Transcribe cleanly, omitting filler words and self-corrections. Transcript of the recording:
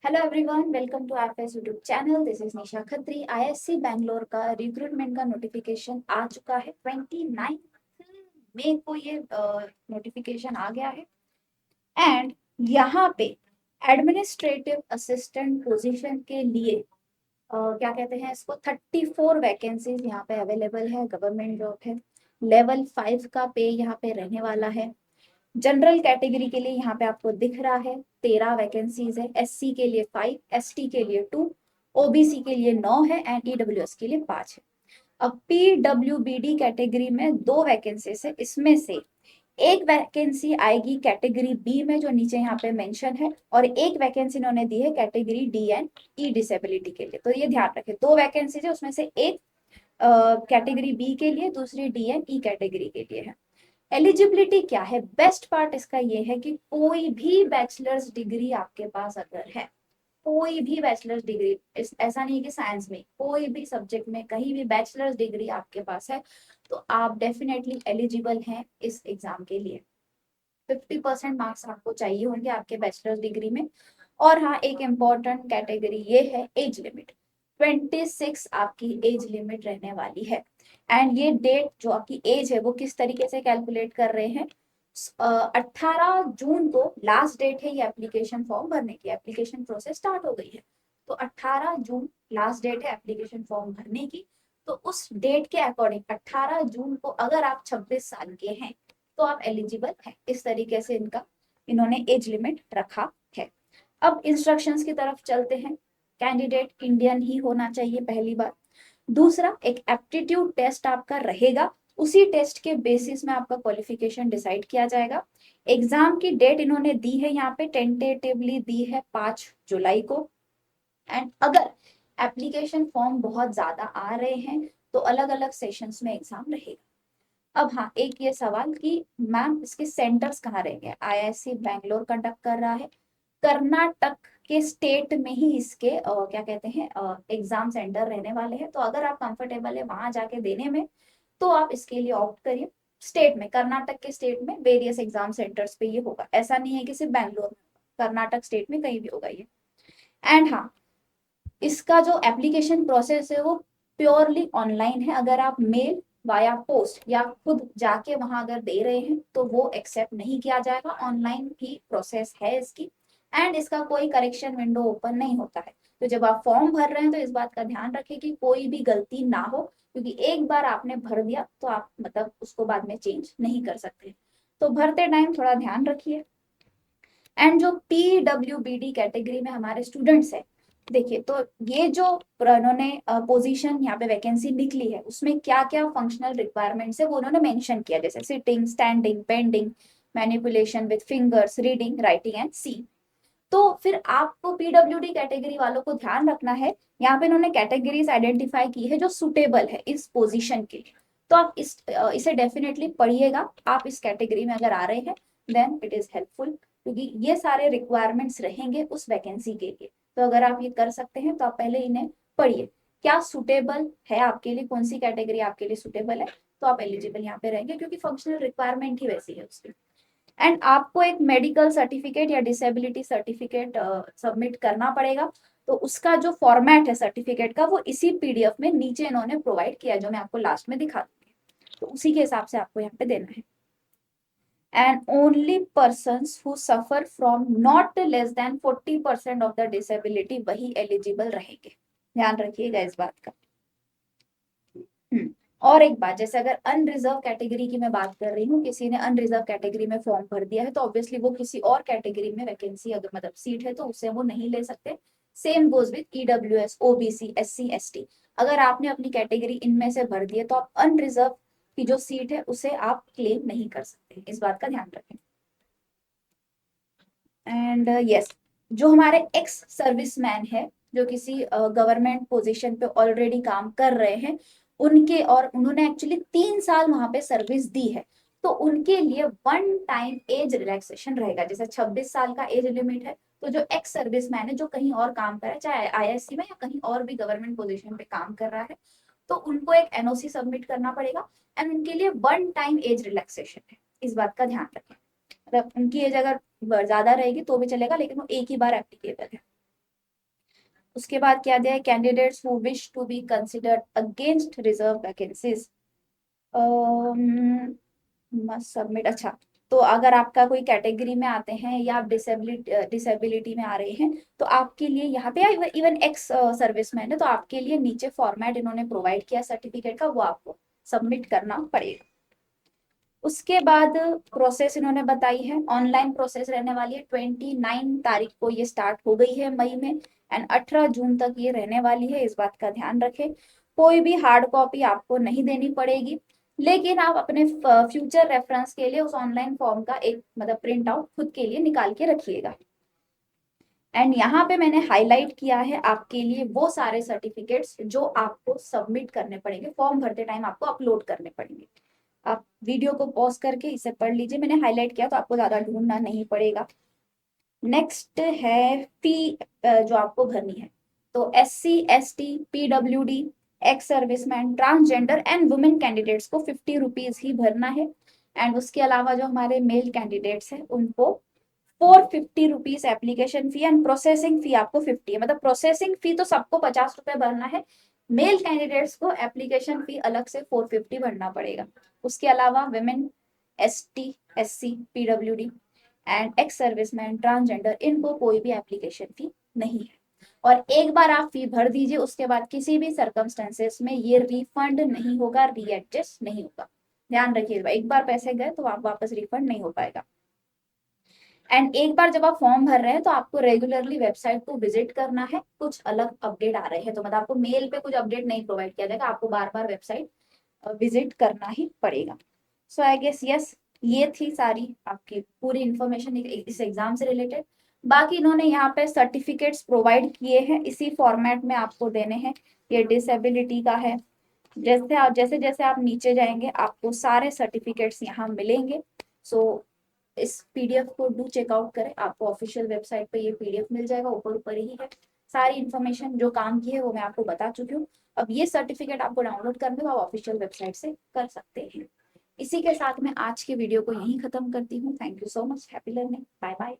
Hello everyone, welcome to FS YouTube channel. This is Nisha Khatri. ISC Bangalore का recruitment का notification आ चुका है। 29 मई को ये नोटिफिकेशन आ गया है। एंड यहाँ पे एडमिनिस्ट्रेटिव असिस्टेंट पोजीशन के लिए क्या कहते हैं इसको, 34 वैकेंसीज यहाँ पे अवेलेबल है। गवर्नमेंट जॉब है। लेवल 5 का पे यहाँ पे रहने वाला है। जनरल कैटेगरी के लिए यहाँ पे आपको दिख रहा है 13 वैकेंसीज है। एससी के लिए 5, एसटी के लिए 2, ओबीसी के लिए 9 है एंड ईडब्ल्यूएस के लिए 5 है। अब पीडब्ल्यूबीडी कैटेगरी में 2 वैकेंसीज है। इसमें से एक वैकेंसी आएगी कैटेगरी बी में, जो नीचे यहाँ पे मेंशन है, और एक वैकेंसी इन्होंने दी है category D and E disability के लिए। तो ये ध्यान रखें, 2 वैकेंसीज है, उसमें से एक कैटेगरी बी के लिए, दूसरी डी एंड ई कैटेगरी के लिए है। एलिजिबिलिटी क्या है? बेस्ट पार्ट इसका ये है कि कोई भी बैचलर्स डिग्री आपके पास अगर है, कोई भी बैचलर्स डिग्री, ऐसा नहीं है कि साइंस में, कोई भी सब्जेक्ट में कहीं भी बैचलर्स डिग्री आपके पास है तो आप डेफिनेटली एलिजिबल हैं इस एग्जाम के लिए। 50% मार्क्स आपको चाहिए होंगे आपके बैचलर्स डिग्री में। और हाँ, एक इम्पॉर्टेंट कैटेगरी ये है एज लिमिट। 26 आपकी एज लिमिट रहने वाली है। एंड ये डेट जो आपकी एज है वो किस तरीके से कैलकुलेट कर रहे हैं, 18 जून को लास्ट डेट है ये एप्लीकेशन फॉर्म भरने की। एप्लीकेशन प्रोसेस स्टार्ट हो गई है, तो 18 जून लास्ट डेट है एप्लीकेशन फॉर्म भरने की। तो उस डेट के अकॉर्डिंग 18 जून को अगर आप 26 साल के हैं तो आप एलिजिबल हैं। इस तरीके से इन्होंने एज लिमिट रखा है। अब इंस्ट्रक्शंस की तरफ चलते हैं। कैंडिडेट इंडियन ही होना चाहिए, पहली बात। दूसरा, एक एप्टीट्यूड टेस्ट आपका रहेगा। उसी टेस्ट के बेसिस में आपका क्वालिफिकेशन डिसाइड किया जाएगा। एग्जाम की डेट इन्होंने दी है यहाँ पे, टेंटेटिवली दी है 5 जुलाई को। एंड अगर एप्लीकेशन फॉर्म बहुत ज्यादा आ रहे हैं तो अलग अलग सेशंस में एग्जाम रहेगा। अब हाँ, एक ये सवाल कि मैम इसके सेंटर्स कहाँ रहेंगे। आईआईएससी बैंगलोर कंडक्ट कर रहा है। कर्नाटक के स्टेट में ही इसके क्या कहते हैं एग्जाम सेंटर रहने वाले हैं। तो अगर आप कंफर्टेबल है वहां जाके देने में तो आप इसके लिए ऑप्ट करिए। स्टेट में, कर्नाटक के स्टेट में वेरियस एग्जाम सेंटर्स पे ये होगा। ऐसा नहीं है कि सिर्फ बैंगलोर में, कर्नाटक स्टेट में कहीं भी होगा ये। एंड हाँ, इसका जो एप्लीकेशन प्रोसेस है वो प्योरली ऑनलाइन है। अगर आप मेल वाया पोस्ट या खुद जाके वहां अगर दे रहे हैं तो वो एक्सेप्ट नहीं किया जाएगा। ऑनलाइन ही प्रोसेस है इसकी। एंड इसका कोई करेक्शन विंडो ओपन नहीं होता है। तो जब आप फॉर्म भर रहे हैं तो इस बात का ध्यान रखें कि कोई भी गलती ना हो, क्योंकि एक बार आपने भर दिया तो आप मतलब उसको बाद में चेंज नहीं कर सकते। तो भरते टाइम थोड़ा ध्यान रखिए। एंड जो पीडब्ल्यूबीडी कैटेगरी में हमारे स्टूडेंट्स है, देखिए तो ये जो उन्होंने पोजीशन यहाँ पे वैकेंसी निकली है उसमें क्या क्या फंक्शनल रिक्वायरमेंट्स है वो उन्होंने मेंशन किया, जैसे sitting, standing, bending, manipulation with fingers, reading, writing and सी। तो फिर आपको पीडब्ल्यूडी कैटेगरी वालों को ध्यान रखना है, यहाँ पे इन्होंने कैटेगरीज आइडेंटिफाई की है जो सुटेबल है इस पोजीशन के लिए। तो आप इसे डेफिनेटली पढ़िएगा। आप इस कैटेगरी में अगर आ रहे हैं देन इट इज हेल्पफुल, क्योंकि ये सारे रिक्वायरमेंट्स रहेंगे उस वैकेंसी के लिए। तो अगर आप ये कर सकते हैं तो आप पहले इन्हें पढ़िए, क्या सुटेबल है आपके लिए, कौन सी कैटेगरी आपके लिए सुटेबल है, तो आप एलिजिबल यहाँ पे रहेंगे, क्योंकि फंक्शनल रिक्वायरमेंट ही वैसी है उसकी। एंड आपको एक मेडिकल सर्टिफिकेट या डिसेबिलिटी सर्टिफिकेट सबमिट करना पड़ेगा। तो उसका जो फॉर्मेट है सर्टिफिकेट का वो इसी पीडीएफ में नीचे इन्होंने प्रोवाइड किया है, जो मैं आपको लास्ट में दिखा दूंगी। तो उसी के हिसाब से आपको यहाँ पे देना है। And only persons who suffer from not less than 40% of the disability वही एलिजिबल रहेंगे। ध्यान रखिएगा इस बात का। और एक बात, जैसे अगर अनरिजर्व कैटेगरी की मैं बात कर रही हूँ, किसी ने अनरिजर्व कैटेगरी में फॉर्म भर दिया है तो ऑब्वियसली वो किसी और कैटेगरी में वैकेंसी अगर मतलब सीट है तो उससे वो नहीं ले सकते। Same goes with EWS, OBC, SC, ST. अगर आपने अपनी कैटेगरी इनमें से भर दी है तो आप अनरिजर्व की जो सीट है उसे आप क्लेम नहीं कर सकते। इस बात का ध्यान रखें। एंड यस, जो हमारे एक्स सर्विसमैन है, जो किसी गवर्नमेंट पोजीशन पे ऑलरेडी काम कर रहे हैं, उनके और उन्होंने एक्चुअली 3 साल वहां पे सर्विस दी है, तो उनके लिए वन टाइम एज रिलैक्सेशन रहेगा। जैसे 26 साल का एज लिमिट है, तो जो एक्स सर्विसमैन है जो कहीं और काम कर रहा है, चाहे आईआईएससी में या कहीं और भी गवर्नमेंट पोजीशन पे काम कर रहा है, तो उनको एक एनओसी सबमिट करना पड़ेगा। एंड उनके लिए वन टाइम एज रिलैक्सेशन है। इस बात का ध्यान रखें। मतलब उनकी एज अगर ज्यादा रहेगी तो भी चलेगा, लेकिन वो एक ही बार एप्लीकेबल है। उसके बाद क्या दिया है, candidates who wish to be considered against reserve vacancies must submit. अच्छा, तो अगर आपका कोई कैटेगरी में आते हैं या आप डिसेबिलिटी में आ रहे हैं तो आपके लिए यहाँ पे, इवन एक्स सर्विसमैन है तो आपके लिए नीचे फॉर्मेट इन्होंने प्रोवाइड किया सर्टिफिकेट का, वो आपको सबमिट करना पड़ेगा। उसके बाद प्रोसेस इन्होंने बताई है, ऑनलाइन प्रोसेस रहने वाली है। 29 तारीख को ये स्टार्ट हो गई है मई में, एंड 18 जून तक ये रहने वाली है, इस बात का ध्यान रखें। कोई भी हार्ड कॉपी आपको नहीं देनी पड़ेगी, लेकिन आप अपने फ्यूचर रेफरेंस के लिए उस ऑनलाइन फॉर्म का एक मतलब प्रिंट आउट खुद के लिए निकाल के रखिएगा। एंड यहाँ पे मैंने हाईलाइट किया है आपके लिए वो सारे सर्टिफिकेट्स जो आपको सबमिट करने पड़ेंगे, फॉर्म भरते टाइम आपको अपलोड करने पड़ेंगे। आप वीडियो को पॉज करके इसे पढ़ लीजिए, मैंने हाईलाइट किया तो आपको ज्यादा ढूंढना नहीं पड़ेगा। नेक्स्ट है फी जो आपको भरनी है। तो SC ST PWD ex serviceman transgender and women candidates को 50 रुपीज ही भरना है। एंड उसके अलावा जो हमारे मेल कैंडिडेट्स हैं उनको 450 rupees application fee and processing fee आपको 50 है। मतलब प्रोसेसिंग फी तो सबको 50 रुपए भरना है, मेल कैंडिडेट्स को एप्लीकेशन फी अलग से 450 भरना पड़ेगा। उसके अलावा women ST SC PWD and ex serviceman transgender इनको कोई भी एप्लीकेशन फी नहीं है। और एक बार आप फी भर दीजिए, उसके बाद किसी भी सर्कमस्टेंसेस में ये रिफंड नहीं होगा, रीएडजस्ट नहीं होगा। ध्यान रखिएगा, एक बार पैसे गए तो आप वापस रिफंड नहीं हो पाएगा। एंड एक बार जब आप फॉर्म भर रहे हैं तो आपको रेगुलरली वेबसाइट को विजिट करना है। कुछ अलग अपडेट आ रहे हैं तो मतलब आपको मेल पे कुछ अपडेट नहीं प्रोवाइड किया जाएगा, आपको बार बार वेबसाइट विजिट करना ही पड़ेगा। सो आई गेस यस, ये थी सारी आपकी पूरी इंफॉर्मेशन इस एग्जाम से रिलेटेड। बाकी इन्होंने यहाँ पे सर्टिफिकेट्स प्रोवाइड किए हैं, इसी फॉर्मेट में आपको देने हैं। ये डिसेबिलिटी का है, जैसे जैसे आप नीचे जाएंगे आपको सारे सर्टिफिकेट्स यहाँ मिलेंगे। सो इस PDF को डू चेकआउट करें, आपको ऑफिशियल वेबसाइट पे ये PDF मिल जाएगा, ऊपर ऊपर ही है। सारी इन्फॉर्मेशन जो काम की है वो मैं आपको बता चुकी हूँ। अब ये सर्टिफिकेट आपको डाउनलोड करने को आप ऑफिशियल वेबसाइट से कर सकते हैं। इसी के साथ मैं आज की वीडियो को यहीं खत्म करती हूँ। Thank you so much, happy learning, bye bye.